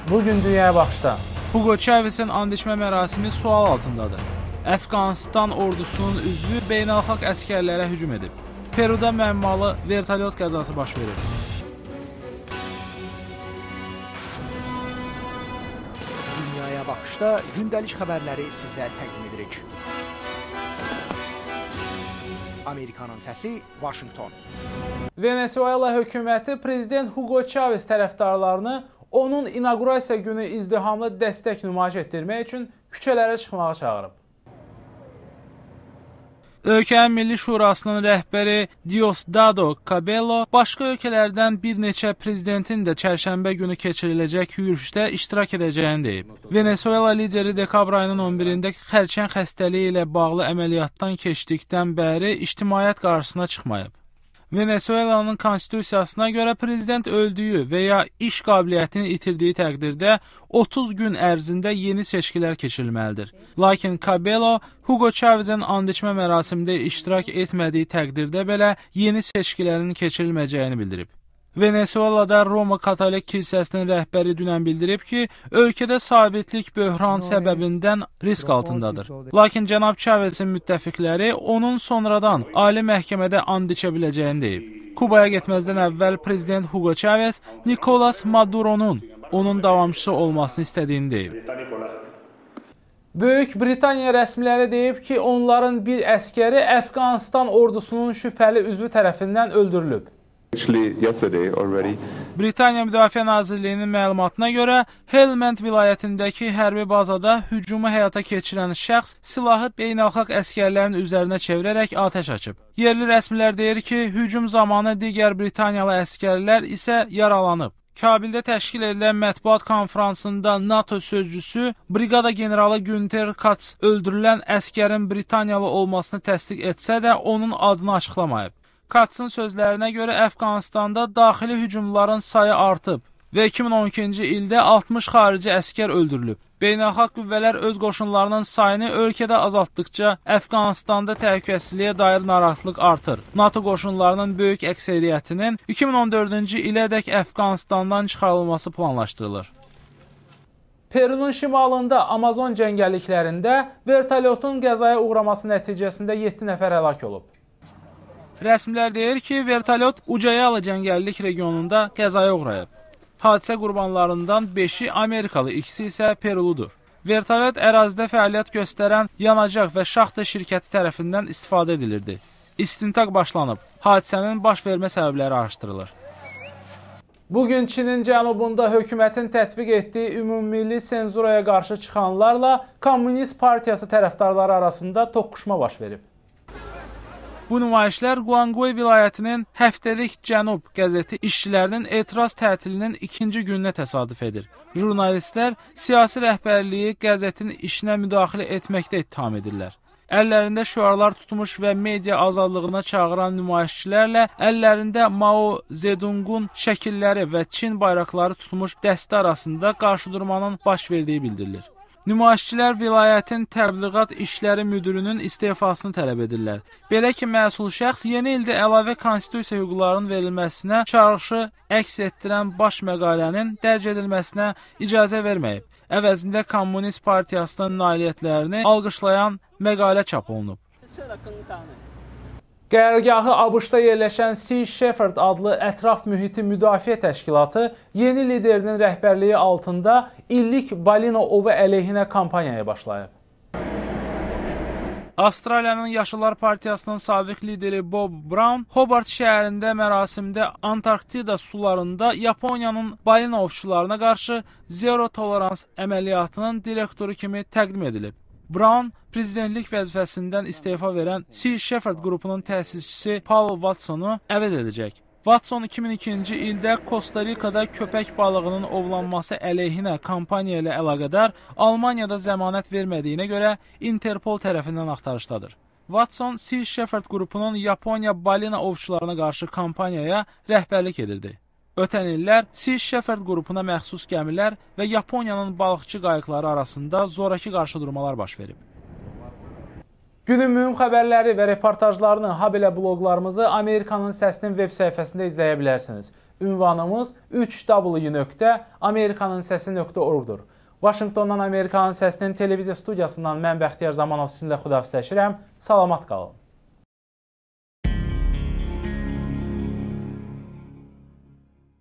Bugün dünyaya baxışda. Hugo Chavez'in and içmə mərasimi sual altındadır. Əfqanistan ordusunun üzvü beynəlxalq əsgərlərə hücum edib. Peruda müəmmalı vertolyot qəzası baş verib. Dünyaya baxışda gündəlik xəbərləri sizə təqdim edirik. Amerikanın səsi, Washington. Venezuela hökuməti prezident Hugo Chavez tərəfdarlarını onun inaugurasiya günü izdihamlı dəstək nümayiş etdirmək üçün küçələrə çıxmağa çağırıb. Ölkənin Milli Şurasının rəhbəri Diosdado Cabello başqa ölkələrdən bir neçə prezidentin də çərşənbə günü keçiriləcək yürüşdə iştirak edəcəyini deyib. Venezuela lideri dekabr ayının 11-də xərçəng xəstəliyi ilə bağlı əməliyyatdan keçdikdən bəri ictimaiyyət qarşısına çıxmayıb. Venezuelanın konstitusiyasına görə prezident öldüyü və ya iş qabiliyyətini itirdiyi təqdirdə 30 gün ərzində yeni seçkilər keçirilməlidir. Lakin Cabello, Hugo Chavez'in and içmə mərasimində iştirak etmədiyi təqdirdə belə yeni seçkilərin keçirilməyəcəyini bildirib. Venezuelada Roma Katolik kilsəsinin rəhbəri dünən bildirib ki, ölkədə sabitlik böhran səbəbindən risk altındadır. Lakin cənab Chavez'in müttəfiqləri onun sonradan ali məhkəmədə and içə biləcəyini deyib. Kubaya getməzdən əvvəl prezident Hugo Chavez Nicolas Maduro'nun onun davamçısı olmasını istədiyini deyib. Böyük Britaniya rəsmiləri deyib ki, onların bir əskəri Əfqanistan ordusunun şübhəli üzvü tərəfindən öldürülüb. Britaniya Müdafiə Nazirliyinin məlumatına görə Helmand vilayətindəki hərbi bazada hücumu həyata keçirən şəxs silahı beynəlxalq əsgərlərin üzərinə çevirərək atəş açıb. Yerli rəsmilər deyir ki, hücum zamanı digər Britaniyalı əsgərlər isə yaralanıb. Kabildə təşkil edilən mətbuat konfransında NATO sözcüsü Briqada generalı Günter Katz öldürülən əskərin Britaniyalı olmasını təsdiq etsə də onun adını açıqlamayıb. Katzın sözlərinə görə Əfqanistanda daxili hücumların sayı artıb və 2012-ci ildə 60 xarici əskər öldürülüb. Beynəlxalq qüvvələr öz qoşunlarının sayını ölkədə azaltdıqca Əfqanistanda təhlükəsizliyə dair narahatlıq artır. NATO qoşunlarının böyük əksəriyyətinin 2014-cü ilədək Əfqanistandan çıxarılması planlaşdırılır. Perunun şimalında Amazon cəngəlliklərində vertolyotun qəzaya uğraması nəticəsində 7 nəfər həlak olub. Rəsmilər deyir ki, vertolyot Ucayala cəngəllik regionunda qəzaya uğrayıb. Hadisə qurbanlarından 5-i Amerikalı, ikisi isə Peruludur. Vertolyot ərazidə fəaliyyət göstərən yanacaq və şaxta şirkəti tərəfindən istifadə edilirdi. İstintaq başlanıb. Hadisənin baş vermə səbəbləri araşdırılır. Bugün Çinin cənubunda hökumətin tətbiq etdiyi ümummilli senzuraya qarşı çıxanlarla Komünist Partiyası tərəfdarları arasında toqquşma baş verib. Bu nümayişlər Guangdong vilayətinin həftəlik Cənub qəzeti işçilərinin etiraz tətilinin ikinci gününə təsadüf edir. Jurnalistlər siyasi rəhbərliyi qəzetin işinə müdaxilə etməkdə ittiham edirlər. Əllərində şüarlar tutmuş və media azadlığına çağıran nümayişçilərlə əllərində Mao Zedongun şəkilləri və Çin bayraqları tutmuş dəstə arasında qarşıdurmanın baş verdiyi bildirilir. Nümayişçilər vilayətin təbliğat işləri müdürünün istefasını tələb edirlər. Belə ki, məsul şəxs yeni ildə əlavə konstitusiya hüquqlarının verilməsinə çağrışı əks etdirən baş məqalənin dərc edilməsinə icazə verməyib. Əvəzində Komünist Partiyasının nailiyyətlərini alqışlayan məqalə çap olunub. Qərargahı ABŞ-da yerləşən Sea Shepherd adlı ətraf mühiti müdafiə təşkilatı yeni liderinin rəhbərliyi altında illik balina ovu əleyhinə kampaniyaya başlayıb. Avstraliyanın Yaşıllar Partiyasının sabiq lideri Bob Brown Hobart şəhərində mərasimdə Antarktida sularında Yaponiyanın balina ovçularına qarşı zero tolerans əməliyyatının direktoru kimi təqdim edilib. Brown, prezidentlik vəzifəsindən istefa verən Sea Shepherd qrupunun təsisçisi Paul Watsonu əvəz edəcək. Watson 2002-ci ildə Kosta Rikada köpək balığının ovlanması əleyhinə kampaniya ilə əlaqədar Almaniyada zəmanət vermədiyinə görə Interpol tərəfindən axtarışdadır. Watson, Sea Shepherd qrupunun Yaponiya balina ovçularına qarşı kampaniyaya rəhbərlik edirdi. Ötən illər Sea Shepherd qrupuna məxsus gəmilər və Yaponiyanın balıqçı qayıqları arasında zoraki qarşıdurmalar baş verib. Günün mühüm xəbərləri və reportajlarını, habelə bloqlarımızı Amerikanın Səsinin web səhifəsində izləyə bilərsiniz. Ünvanımız 3w.amerikanınsesi.org-dur. Vaşinqtondan Amerikanın Səsinin televiziya studiyasından mən Bəxtiyar Zamanov sizinlə xudafizləşirəm. Salamat qalın.